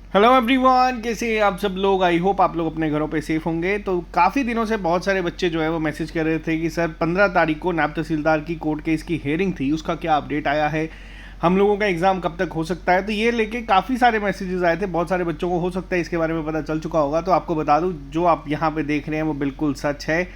Hello everyone, कैसे हैं आप सब लोग। आई होप आप लोग अपने घरों पे सेफ होंगे। तो काफ़ी दिनों से बहुत सारे बच्चे जो है वो मैसेज कर रहे थे कि सर 15 तारीख को नायब तहसीलदार की कोर्ट केस की हेयरिंग थी, उसका क्या अपडेट आया है, हम लोगों का एग्ज़ाम कब तक हो सकता है। तो ये लेके काफ़ी सारे मैसेजेस आए थे, बहुत सारे बच्चों को हो सकता है इसके बारे में पता चल चुका होगा। तो आपको बता दूँ, जो आप यहाँ पर देख रहे हैं वो बिल्कुल सच है।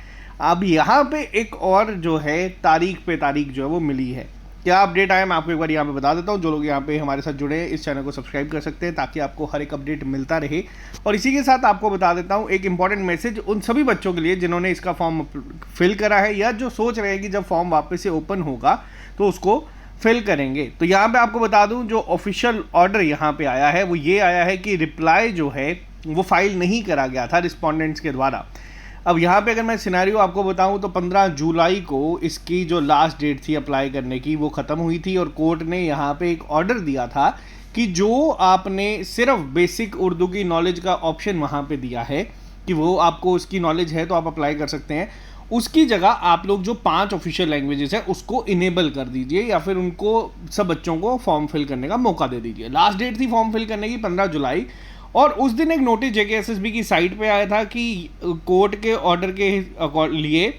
अब यहाँ पे एक और जो है तारीख पे तारीख जो है वो मिली है। क्या अपडेट आया मैं आपको एक बार यहाँ पे बता देता हूँ। जो लोग यहाँ पे हमारे साथ जुड़े हैं, इस चैनल को सब्सक्राइब कर सकते हैं ताकि आपको हर एक अपडेट मिलता रहे। और इसी के साथ आपको बता देता हूँ एक इंपॉर्टेंट मैसेज उन सभी बच्चों के लिए जिन्होंने इसका फॉर्म फिल करा है या जो सोच रहे हैं कि जब फॉर्म वापस से ओपन होगा तो उसको फिल करेंगे। तो यहाँ पे आपको बता दूँ, जो ऑफिशियल ऑर्डर यहाँ पे आया है वो ये आया है कि रिप्लाई जो है वो फाइल नहीं करा गया था रिस्पॉन्डेंट्स के द्वारा। अब यहाँ पे अगर मैं सिनेरियो आपको बताऊँ तो 15 जुलाई को इसकी जो लास्ट डेट थी अप्लाई करने की वो ख़त्म हुई थी और कोर्ट ने यहाँ पे एक ऑर्डर दिया था कि जो आपने सिर्फ बेसिक उर्दू की नॉलेज का ऑप्शन वहाँ पे दिया है कि वो आपको उसकी नॉलेज है तो आप अप्लाई कर सकते हैं, उसकी जगह आप लोग जो 5 ऑफिशियल लैंग्वेजेस है उसको इनेबल कर दीजिए या फिर उनको सब बच्चों को फॉर्म फिल करने का मौका दे दीजिए। लास्ट डेट थी फॉर्म फिल करने की 15 जुलाई। और उस दिन एक नोटिस जेकेएसएसबी की साइट पे आया था कि कोर्ट के ऑर्डर के लिए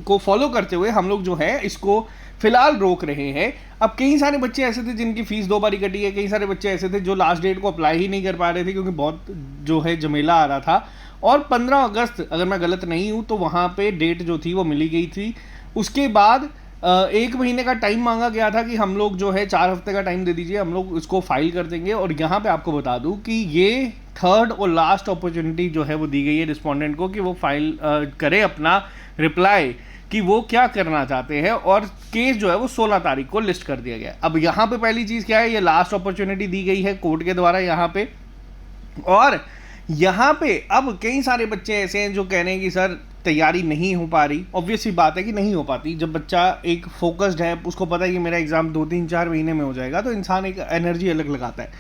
को फॉलो करते हुए हम लोग जो है इसको फिलहाल रोक रहे हैं। अब कई सारे बच्चे ऐसे थे जिनकी फीस 2 बारी कटी है, कई सारे बच्चे ऐसे थे जो लास्ट डेट को अप्लाई ही नहीं कर पा रहे थे क्योंकि बहुत जो है झमेला आ रहा था। और 15 अगस्त अगर मैं गलत नहीं हूँ तो वहाँ पे डेट जो थी वो मिली गई थी। उसके बाद 1 महीने का टाइम मांगा गया था कि हम लोग जो है 4 हफ्ते का टाइम दे दीजिए, हम लोग इसको फाइल कर देंगे। और यहाँ पे आपको बता दूँ कि ये थर्ड और लास्ट अपॉर्चुनिटी जो है वो दी गई है रिस्पोंडेंट को कि वो फाइल करे अपना रिप्लाई कि वो क्या करना चाहते हैं। और केस जो है वो 16 तारीख को लिस्ट कर दिया गया। अब यहाँ पे पहली चीज़ क्या है, ये लास्ट अपॉर्चुनिटी दी गई है कोर्ट के द्वारा यहाँ पे। और यहाँ पे अब कई सारे बच्चे ऐसे हैं जो कह रहे हैं कि सर तैयारी नहीं हो पा रही। ऑब्वियस सी बात है कि नहीं हो पाती। जब बच्चा एक फोकस्ड है, उसको पता है कि मेरा एग्जाम 2-3-4 महीने में हो जाएगा, तो इंसान एक एनर्जी अलग लगाता है।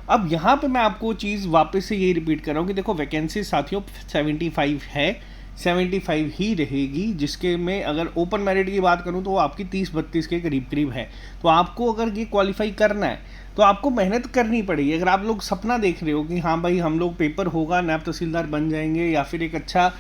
अब यहाँ पे मैं आपको चीज़ वापस से यही रिपीट कर रहा हूँ कि देखो वैकेंसी साथियों 75 है, 75 ही रहेगी, जिसके में अगर ओपन मेरिट की बात करूँ तो वो आपकी 30-32 के करीब करीब है। तो आपको अगर ये क्वालिफाई करना है तो आपको मेहनत करनी पड़ेगी। अगर आप लोग सपना देख रहे हो कि हाँ भाई हम लोग पेपर होगा नायब तहसीलदार बन जाएंगे या फिर एक अच्छा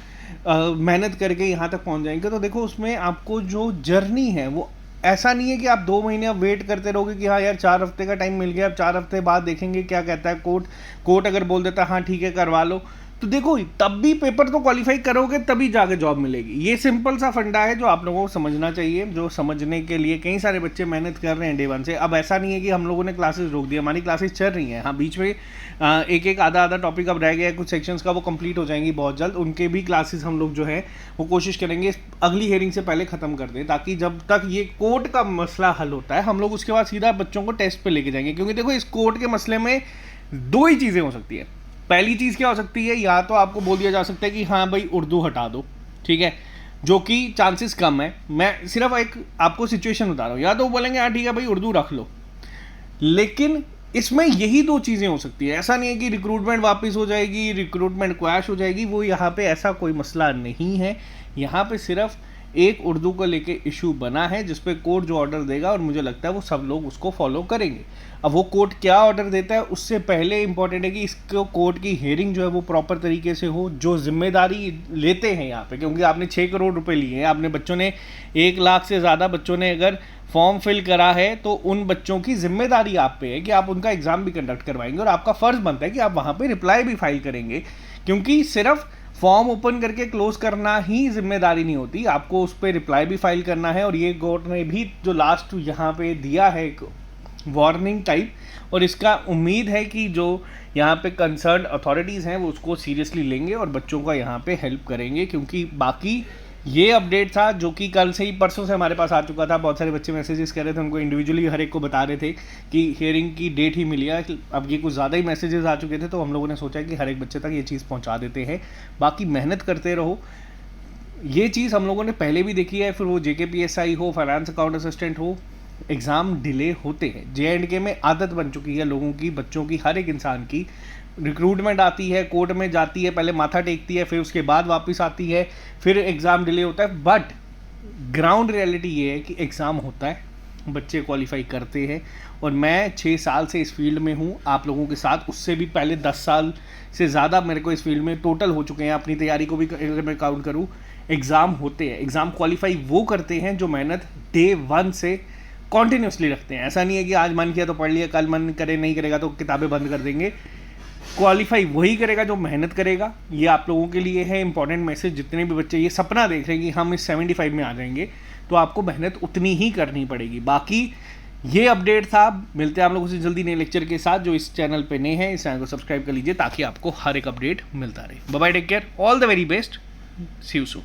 मेहनत करके यहाँ तक पहुँच जाएंगे, तो देखो उसमें आपको जो जर्नी है वो ऐसा नहीं है कि आप 2 महीने अब वेट करते रहोगे कि हाँ यार 4 हफ्ते का टाइम मिल गया, अब 4 हफ्ते बाद देखेंगे क्या कहता है कोर्ट अगर बोल देता है हाँ ठीक है करवा लो, तो देखो तब भी पेपर तो क्वालिफाई करोगे तभी जाके जॉब मिलेगी। ये सिंपल सा फंडा है जो आप लोगों को समझना चाहिए, जो समझने के लिए कई सारे बच्चे मेहनत कर रहे हैं डे 1 से। अब ऐसा नहीं है कि हम लोगों ने क्लासेस रोक दी, हमारी क्लासेस चल रही हैं। हाँ बीच में एक एक आधा टॉपिक अब रह गया है कुछ सेक्शंस का, वो कंप्लीट हो जाएंगी बहुत जल्द। उनके भी क्लासेस हम लोग जो है वो कोशिश करेंगे अगली हेयरिंग से पहले ख़त्म कर दें, ताकि जब तक ये कोर्ट का मसला हल होता है हम लोग उसके बाद सीधा बच्चों को टेस्ट पे लेके जाएंगे। क्योंकि देखो इस कोर्ट के मसले में 2 ही चीज़ें हो सकती है। पहली चीज़ क्या हो सकती है, या तो आपको बोल दिया जा सकता है कि हाँ भाई उर्दू हटा दो, ठीक है, जो कि चांसेस कम है। मैं सिर्फ एक आपको सिचुएशन बता रहा हूँ, या तो बोलेंगे हाँ ठीक है भाई उर्दू रख लो। लेकिन इसमें यही 2 चीज़ें हो सकती है। ऐसा नहीं है कि रिक्रूटमेंट वापस हो जाएगी, रिक्रूटमेंट क्रैश हो जाएगी, वो यहाँ पे ऐसा कोई मसला नहीं है। यहाँ पे सिर्फ एक उर्दू को लेके इशू बना है जिस पे कोर्ट जो ऑर्डर देगा, और मुझे लगता है वो सब लोग उसको फॉलो करेंगे। अब वो कोर्ट क्या ऑर्डर देता है उससे पहले इंपॉर्टेंट है कि इसको कोर्ट की हेयरिंग जो है वो प्रॉपर तरीके से हो। जो जिम्मेदारी लेते हैं यहाँ पे, क्योंकि आपने 6 करोड़ रुपए लिए हैं, आपने बच्चों ने 1 लाख से ज़्यादा बच्चों ने अगर फॉर्म फिल करा है तो उन बच्चों की जिम्मेदारी आप पे है कि आप उनका एग्ज़ाम भी कंडक्ट करवाएंगे और आपका फ़र्ज़ बनता है कि आप वहाँ पर रिप्लाई भी फाइल करेंगे। क्योंकि सिर्फ फॉर्म ओपन करके क्लोज करना ही जिम्मेदारी नहीं होती, आपको उस पर रिप्लाई भी फाइल करना है। और ये कोर्ट ने भी जो लास्ट यहाँ पे दिया है एक वार्निंग टाइप, और इसका उम्मीद है कि जो यहाँ पे कंसर्न अथॉरिटीज़ हैं वो उसको सीरियसली लेंगे और बच्चों का यहाँ पे हेल्प करेंगे। क्योंकि बाकी ये अपडेट था जो कि कल से ही परसों से हमारे पास आ चुका था। बहुत सारे बच्चे मैसेजेस कर रहे थे, उनको इंडिविजुअली हर एक को बता रहे थे कि हियरिंग की डेट ही मिली है। अब ये कुछ ज़्यादा ही मैसेजेस आ चुके थे तो हम लोगों ने सोचा कि हर एक बच्चे तक ये चीज़ पहुंचा देते हैं। बाकी मेहनत करते रहो, ये चीज़ हम लोगों ने पहले भी देखी है, फिर वो JKPSI हो, फाइनेंस अकाउंट असिस्टेंट हो, एग्ज़ाम डिले होते हैं। JNK में आदत बन चुकी है लोगों की, बच्चों की, हर एक इंसान की। रिक्रूटमेंट आती है, कोर्ट में जाती है, पहले माथा टेकती है, फिर उसके बाद वापस आती है, फिर एग्ज़ाम डिले होता है। बट ग्राउंड रियलिटी ये है कि एग्ज़ाम होता है, बच्चे क्वालिफाई करते हैं और मैं 6 साल से इस फील्ड में हूँ आप लोगों के साथ, उससे भी पहले 10 साल से ज़्यादा मेरे को इस फील्ड में टोटल हो चुके हैं। अपनी तैयारी को भी अगर मैं काउंट करूँ, एग्ज़ाम होते हैं, एग्ज़ाम क्वालिफाई वो करते हैं जो मेहनत डे 1 से कॉन्टिन्यूसली रखते हैं। ऐसा नहीं है कि आज मन किया तो पढ़ लिया, कल मन करे नहीं करेगा तो किताबें बंद कर देंगे। क्वालिफाई वही करेगा जो मेहनत करेगा। ये आप लोगों के लिए है इंपॉर्टेंट मैसेज। जितने भी बच्चे ये सपना देख रहे हैं कि हम इस 75 में आ जाएंगे, तो आपको मेहनत उतनी ही करनी पड़ेगी। बाकी ये अपडेट था, मिलते हैं आप लोगों से जल्दी नए लेक्चर के साथ। जो इस चैनल पे नए हैं, इस चैनल को सब्सक्राइब कर लीजिए ताकि आपको हर एक अपडेट मिलता रहे। Bye bye, take care, all the very best, see you soon.